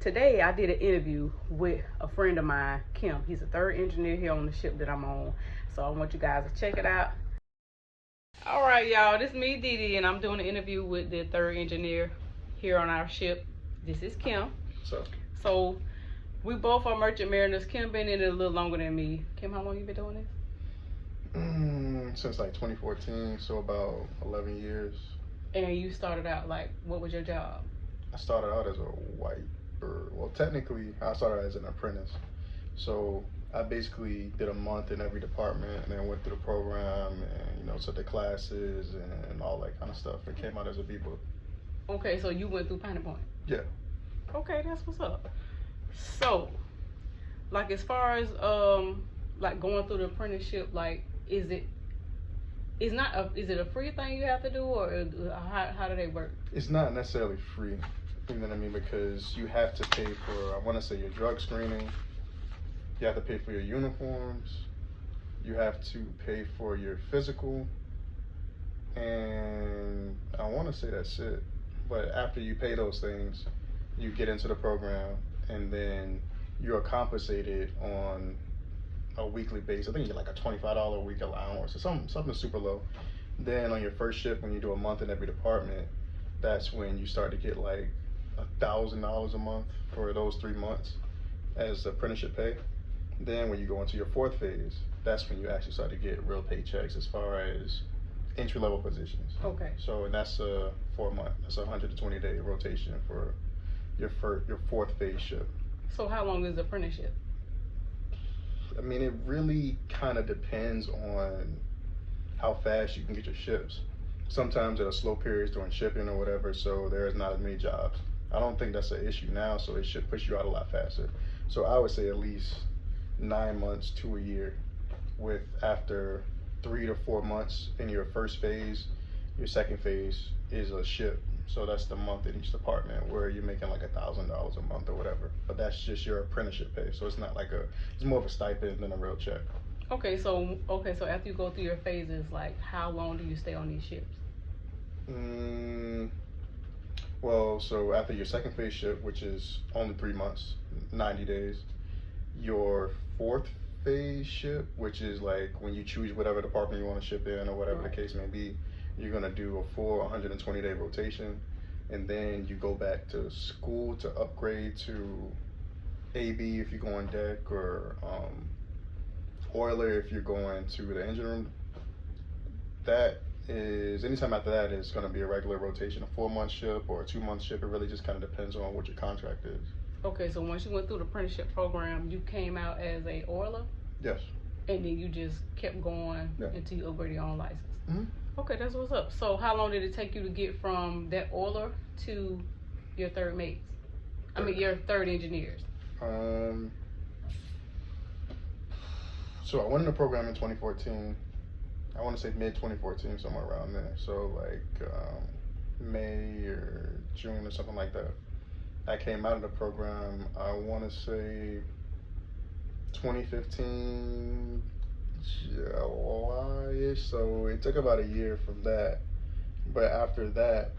today I did an interview with a friend of mine, Kim. He's a third engineer here on the ship that I'm on. So I want you guys to check it out. All right, y'all, this is me, Dee Dee, and I'm doing an interview with the third engineer here on our ship. This is Kim. So we both are merchant mariners. Kim been in it a little longer than me. Kim, how long you been doing this? Since like 2014, so about 11 years. And you started out, like, what was your job? I started out as a wiper. Well, technically, I started as an apprentice. So I basically did a month in every department and then went through the program and, took the classes and all that kind of stuff and came out as a B-book. Okay, so you went through Piney Point? Yeah. Okay, that's what's up. So, like, as far as, like, going through the apprenticeship, like, is it a free thing you have to do, or how do they work? It's not necessarily free, you know what I mean, because you have to pay for, I want to say, your drug screening, you have to pay for your uniforms, you have to pay for your physical, and I want to say that's it. But after you pay those things, you get into the program, and then you're compensated on a weekly basis. I think you get like a $25 a week allowance or something super low. Then on your first shift, when you do a month in every department, that's when you start to get like $1,000 a month for those 3 months as apprenticeship pay. Then when you go into your fourth phase, that's when you actually start to get real paychecks as far as entry-level positions. Okay. So, and that's a 4-month, that's a 120-day rotation for your fourth phase ship. So how long is the apprenticeship? I mean, it really kind of depends on how fast you can get your ships. Sometimes there are slow periods during shipping or whatever, so there's not as many jobs. I don't think that's an issue now, so it should push you out a lot faster. So I would say at least 9 months to a year, with after 3 to 4 months in your first phase, your second phase is a ship. So that's the month in each department where you're making like $1,000 a month or whatever. But that's just your apprenticeship pay. So it's not like it's more of a stipend than a real check. Okay, so after you go through your phases, like, how long do you stay on these ships? Well, so after your second phase ship, which is only 3 months, 90 days, your fourth phase ship, which is like when you choose whatever department you want to ship in or whatever the case may be, you're gonna do a full 120-day rotation, and then you go back to school to upgrade to AB if you go on deck, or oiler if you're going to the engine room. That is, anytime after that is gonna be a regular rotation, a 4-month ship or a 2-month ship. It really just kind of depends on what your contract is. Okay, so once you went through the apprenticeship program, you came out as a oiler? Yes. And then you just kept going until you upgraded your own license? Mm-hmm. Okay, that's what's up. So how long did it take you to get from that oiler to your third mates? I mean, your third engineers? So I went in the program in 2014. I want to say mid-2014, somewhere around there. So like May or June or something like that. I came out of the program, I want to say 2015, July-ish. So it took about a year from that. But after that,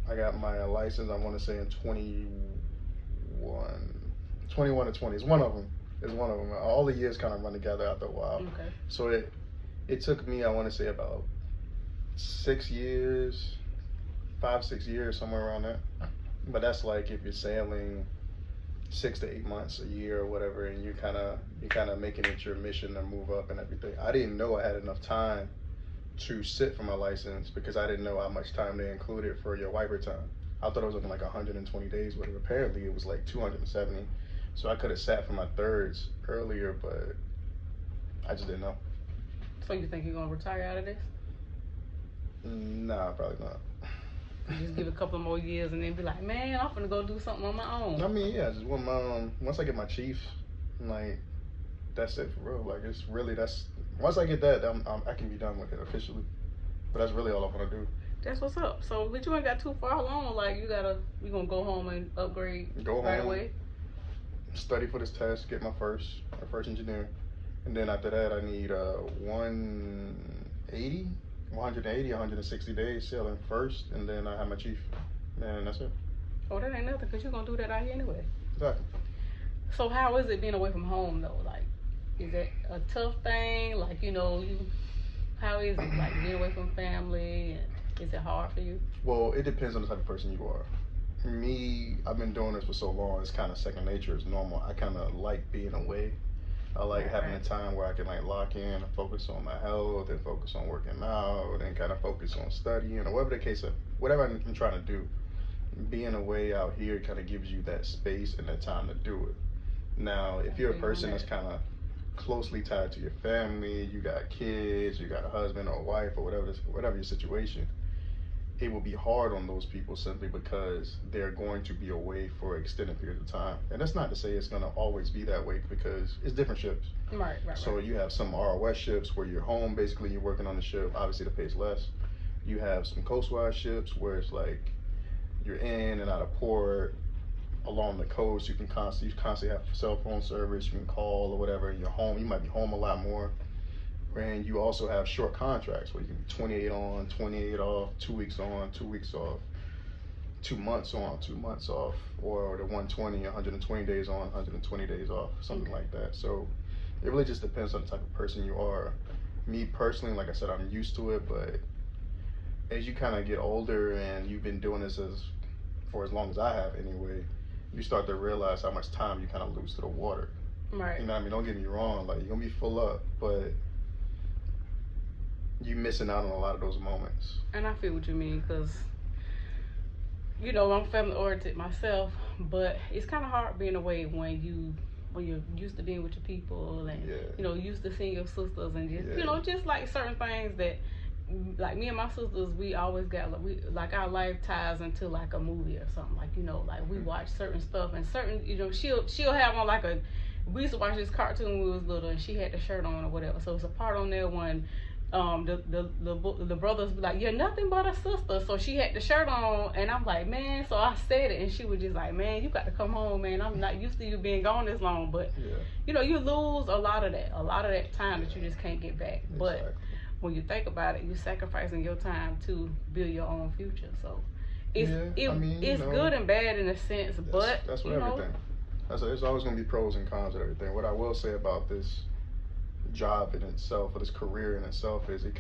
I got my license, I want to say in 21 to 20. It's one of them. All the years kind of run together after a while. Okay. So it took me, I want to say about 6 years, 5-6 years, somewhere around there. But that's like if you're sailing 6 to 8 months, a year or whatever, and you kind of making it your mission to move up and everything. I didn't know I had enough time to sit for my license because I didn't know how much time they included for your wiper time. I thought it was looking like 120 days, but apparently it was like 270. So I could have sat for my thirds earlier, but I just didn't know. So you think you're gonna retire out of this? Nah, probably not. You just give it a couple more years and then be like, man, I'm gonna go do something on my own. I mean, yeah, just want my once I get my chief, like, that's it for real. Like, it's really, once I get that, I can be done with it officially. But that's really all I want to do. That's what's up. So, but you ain't got too far along. Like, you gonna go home and upgrade right away? Study for this test, get my first engineer, and then after that, I need 180, 160 days sailing first, and then I have my chief, and that's it. Oh, that ain't nothing, because you're gonna do that out here anyway. Exactly. So how is it being away from home though? Like, is it a tough thing? Like, how is it like being away from family? And is it hard for you? Well, it depends on the type of person you are. Me, I've been doing this for so long. It's kind of second nature. It's normal. I kind of like being away. I like having a time where I can like lock in and focus on my health and focus on working out and kind of focus on studying or whatever the case of whatever I'm trying to do. Being away out here kind of gives you that space and that time to do it. Now, if you're a person that's kind of closely tied to your family, you got kids, you got a husband or a wife or whatever your situation, it will be hard on those people simply because they're going to be away for extended periods of time. And that's not to say it's going to always be that way because it's different ships. Right. So you have some ROS ships where you're home, basically you're working on the ship, obviously the pay's less. You have some coastwise ships where it's like you're in and out of port along the coast. You constantly have cell phone service, you can call or whatever, and you're home. You might be home a lot more. And you also have short contracts where you can be 28 on, 28 off, 2 weeks on, 2 weeks off, 2 months on, 2 months off, or the 120 days on, 120 days off, something like that. So it really just depends on the type of person you are. Me personally, like I said, I'm used to it, but as you kind of get older and you've been doing this for as long as I have anyway, you start to realize how much time you kind of lose to the water. Right. You know what I mean? Don't get me wrong, like you're gonna be full up, but you missing out on a lot of those moments. And I feel what you mean, because I'm family oriented myself, but it's kind of hard being away when you're used to being with your people and used to seeing your sisters and just just like certain things that, like me and my sisters, we always got like our life ties into like a movie or something, like like we watch certain stuff and certain she'll have on like we used to watch this cartoon when we was little and she had the shirt on or whatever, so it's a part on there when the brothers be like, you're nothing but a sister, so she had the shirt on and I'm like, man, so I said it and she was just like, man, you got to come home, man, I'm not used to you being gone this long. But you lose a lot of that time that you just can't get back. Exactly. But when you think about it, you're sacrificing your time to build your own future, so it's good and bad in a sense. But that's what everything. There's always going to be pros and cons of everything. What I will say about this job in itself, or this career in itself, is it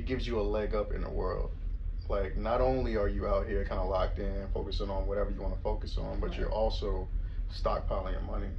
gives you a leg up in the world. Like, not only are you out here kind of locked in, focusing on whatever you want to focus on, but you're also stockpiling your money.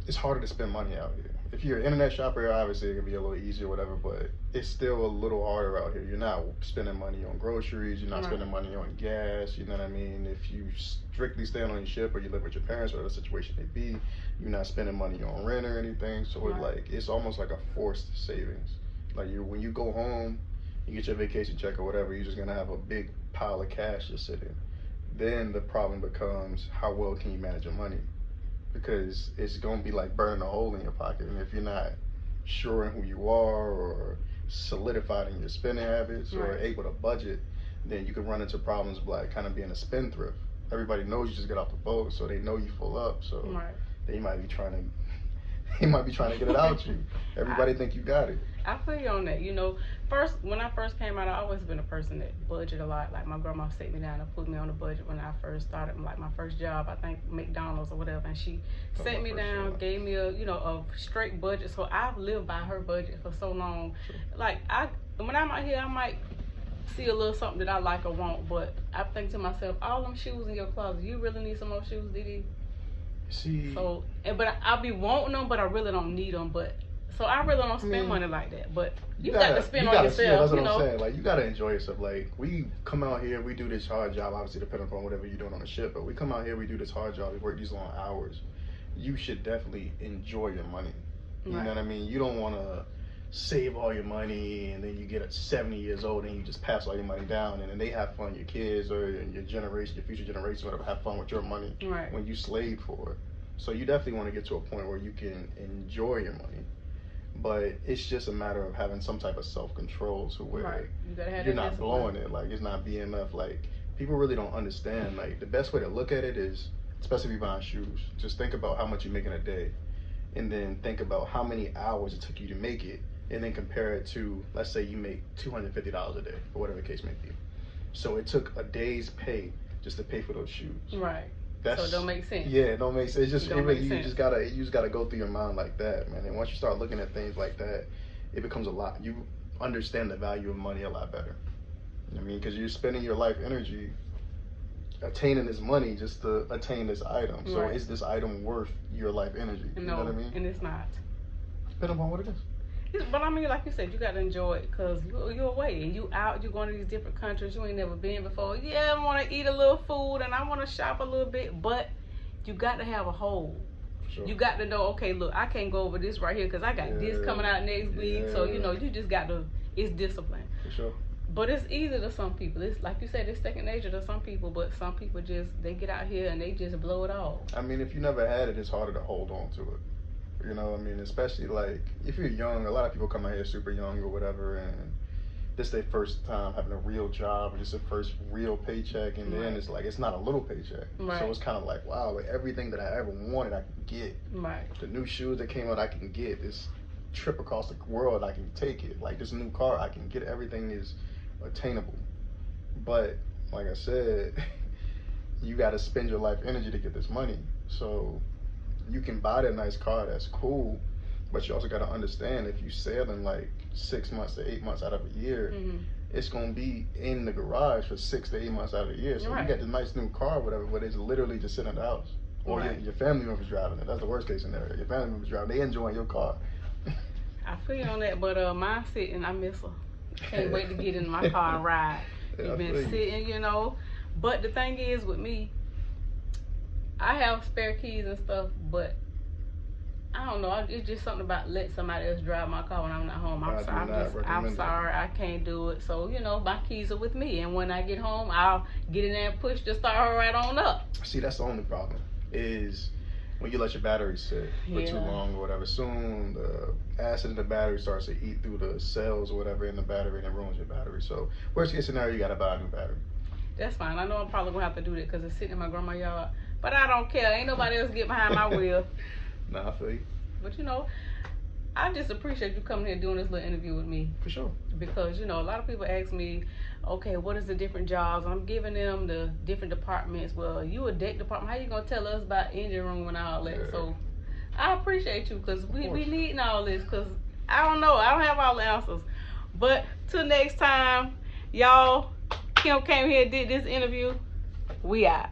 It's harder to spend money out here. If you're an internet shopper, obviously it can be a little easier, whatever, but it's still a little harder out here. You're not spending money on groceries, you're not spending money on gas, you know what I mean? If you strictly stay on your ship or you live with your parents or whatever the situation may be, you're not spending money on rent or anything. So it's almost like a forced savings. Like when you go home, you get your vacation check or whatever, you're just gonna have a big pile of cash just sitting. Then the problem becomes, how well can you manage your money? Because it's going to be like burning a hole in your pocket. And if you're not sure in who you are or solidified in your spending habits or able to budget, then you can run into problems like kind of being a spendthrift. Everybody knows you just get off the boat, so they know you full up. So they might be trying to get it out you. Everybody think you got it. I feel you on that. When I first came out, I always been a person that budget a lot. Like my grandma set me down and put me on a budget when I first started, like my first job, I think McDonald's or whatever, and she set me down, gave me a straight budget. So I've lived by her budget for so long. Like when I'm out here, I might see a little something that I like or want, but I think to myself, all them shoes in your closet, you really need some more shoes, Didi? See. So, but I'll be wanting them, but I really don't need them. But so I really don't spend money like that. But you got to spend on yourself. Yeah, that's what I'm saying. Like, you gotta enjoy yourself. Like, we come out here, we do this hard job. Obviously, depending upon whatever you're doing on the ship. But we come out here, we do this hard job. We work these long hours. You should definitely enjoy your money. You know what I mean? You don't want to save all your money and then you get 70 years old and you just pass all your money down and then they have fun, your kids or your generation, your future generation, whatever, have fun with your money when you slave for it. So you definitely want to get to a point where you can enjoy your money, but it's just a matter of having some type of self-control to where you're not blowing it. Like, it's not BMF. Like, people really don't understand. Like, the best way to look at it is, especially if you're buying shoes, just think about how much you make in a day and then think about how many hours it took you to make it, and then compare it to, let's say you make $250 a day, or whatever the case may be. So it took a day's pay just to pay for those shoes. Right. That's, so it don't make sense. Yeah, it don't make sense. It's just you just gotta go through your mind like that, man. And once you start looking at things like that, it becomes a lot. You understand the value of money a lot better. You know what I mean? Because you're spending your life energy attaining this money just to attain this item. So right. is this item worth your life energy? You know what I mean? And it's not. Depending on what it is. But I mean, like you said, you gotta enjoy it because you're away and you out. You're going to these different countries you ain't never been before. Yeah, I want to eat a little food and I want to shop a little bit, but you got to have a whole. Sure. You got to know, okay, look, I can't go over this right here because I got this coming out next week. So you just got to. It's discipline. For sure. But it's easy to some people. It's like you said, it's second nature to some people. But some people they get out here and they just blow it all. I mean, if you never had it, it's harder to hold on to it. You know what I mean? Especially like if you're young, a lot of people come out here super young or whatever, and this their first time having a real job or just a first real paycheck, and then it's like it's not a little paycheck. Right. So it's kind of like, wow, like everything that I ever wanted, I can get. Right. The new shoes that came out, I can get. This trip across the world, I can take it. Like this new car, I can get. Everything is attainable. But like I said, you got to spend your life energy to get this money. So you can buy that nice car, that's cool, but you also got to understand if you sailing like 6 months to 8 months out of a year, it's going to be in the garage for 6 to 8 months out of the year. So you got this nice new car, whatever, but it's literally just sitting in the house. Or your family members driving it. That's the worst case scenario. Your family members driving, they enjoying your car. I feel you on that, but mine sitting, I miss her. Can't wait to get in my car and ride. You've been sitting, you know. But the thing is with me, I have spare keys and stuff, but I don't know. It's just something about let somebody else drive my car when I'm not home. I'm sorry, I can't do it. So my keys are with me, and when I get home, I'll get in there and push the star right on up. See, that's the only problem is when you let your battery sit for too long or whatever. Soon the acid in the battery starts to eat through the cells or whatever in the battery, and it ruins your battery. So worst case scenario, you gotta buy a new battery. That's fine. I know I'm probably gonna have to do that because it's sitting in my grandma's yard. But I don't care. Ain't nobody else get behind my wheel. Nah, I feel you. But I just appreciate you coming here and doing this little interview with me. For sure. Because, a lot of people ask me, okay, what is the different jobs? I'm giving them the different departments. Well, you a deck department. How you going to tell us about engine room and all that? Yeah. So I appreciate you because we needing all this because I don't know. I don't have all the answers. But till next time, y'all, Kim came here and did this interview. We out.